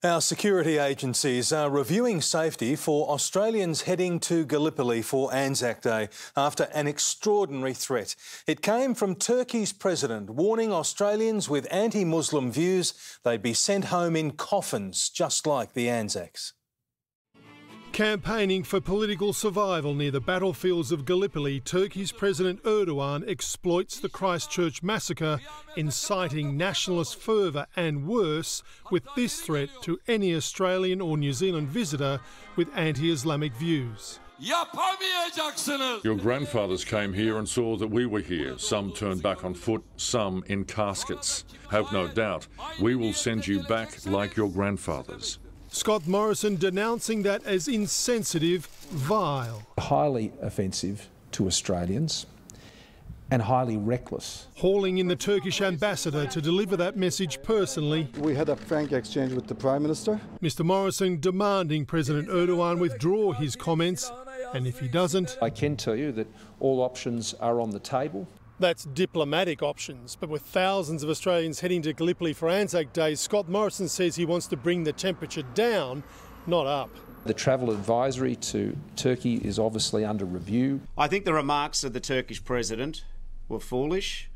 Our security agencies are reviewing safety for Australians heading to Gallipoli for Anzac Day after an extraordinary threat. It came from Turkey's president warning Australians with anti-Muslim views they'd be sent home in coffins, just like the ANZACS. Campaigning for political survival near the battlefields of Gallipoli, Turkey's President Erdogan exploits the Christchurch massacre, inciting nationalist fervour and worse, with this threat to any Australian or New Zealand visitor with anti-Islamic views. Your grandfathers came here and saw that we were here. Some turned back on foot, some in caskets. Have no doubt, we will send you back like your grandfathers. Scott Morrison denouncing that as insensitive, vile. Highly offensive to Australians and highly reckless. Hauling in the Turkish ambassador to deliver that message personally. We had a frank exchange with the Prime Minister. Mr Morrison demanding President Erdogan withdraw his comments, and if he doesn't... I can tell you that all options are on the table. That's diplomatic options, but with thousands of Australians heading to Gallipoli for Anzac Day, Scott Morrison says he wants to bring the temperature down, not up. The travel advisory to Turkey is obviously under review. I think the remarks of the Turkish president were foolish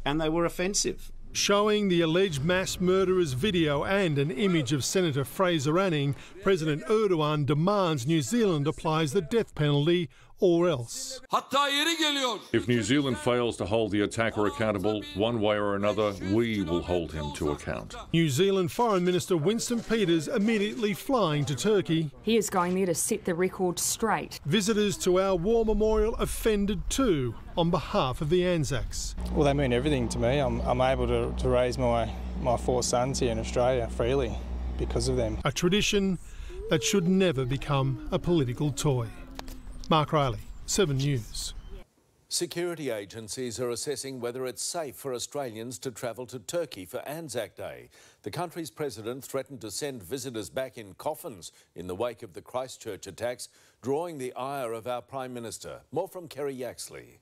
and they were offensive. Showing the alleged mass murderer's video and an image of Senator Fraser Anning, President Erdogan demands New Zealand applies the death penalty or else. If New Zealand fails to hold the attacker accountable, one way or another, we will hold him to account. New Zealand Foreign Minister Winston Peters immediately flying to Turkey. He is going there to set the record straight. Visitors to our war memorial offended too on behalf of the ANZACS. Well, they mean everything to me. I'm able to raise my four sons here in Australia freely because of them. A tradition that should never become a political toy. Mark Riley, 7 News. Security agencies are assessing whether it's safe for Australians to travel to Turkey for Anzac Day. The country's president threatened to send visitors back in coffins in the wake of the Christchurch attacks, drawing the ire of our Prime Minister. More from Kerry Yaxley.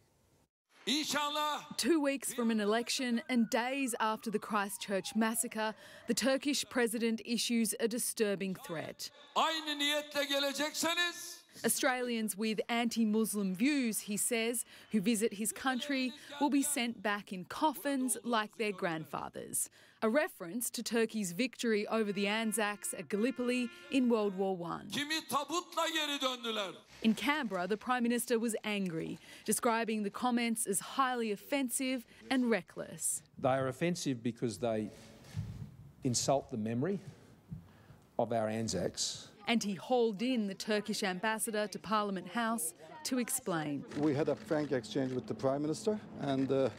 2 weeks from an election and days after the Christchurch massacre, the Turkish president issues a disturbing threat. Australians with anti-Muslim views, he says, who visit his country will be sent back in coffins like their grandfathers. A reference to Turkey's victory over the ANZACS at Gallipoli in World War I. In Canberra, the Prime Minister was angry, describing the comments as highly offensive and reckless. They are offensive because they insult the memory of our ANZACS. And he hauled in the Turkish ambassador to Parliament House to explain. We had a frank exchange with the Prime Minister and the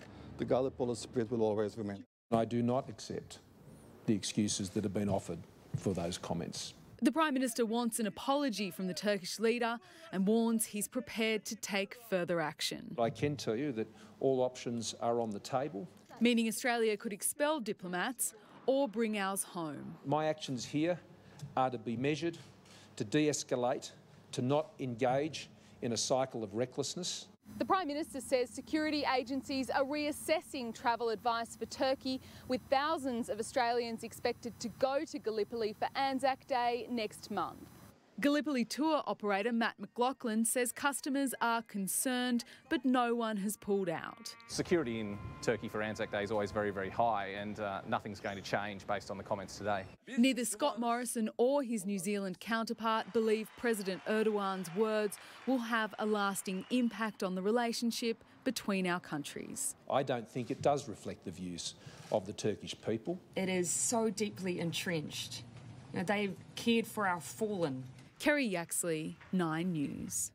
Gallipoli spirit will always remain. I do not accept the excuses that have been offered for those comments. The Prime Minister wants an apology from the Turkish leader and warns he's prepared to take further action. I can tell you that all options are on the table. Meaning Australia could expel diplomats or bring ours home. My actions here are to be measured, to de-escalate, to not engage in a cycle of recklessness. The Prime Minister says security agencies are reassessing travel advice for Turkey, with thousands of Australians expected to go to Gallipoli for Anzac Day next month. Gallipoli tour operator Matt McLaughlin says customers are concerned, but no one has pulled out. Security in Turkey for Anzac Day is always very, very high, and nothing's going to change based on the comments today. Neither Scott Morrison or his New Zealand counterpart believe President Erdogan's words will have a lasting impact on the relationship between our countries. I don't think it does reflect the views of the Turkish people. It is so deeply entrenched. They've cared for our fallen. Kerry Yaxley, 9 News.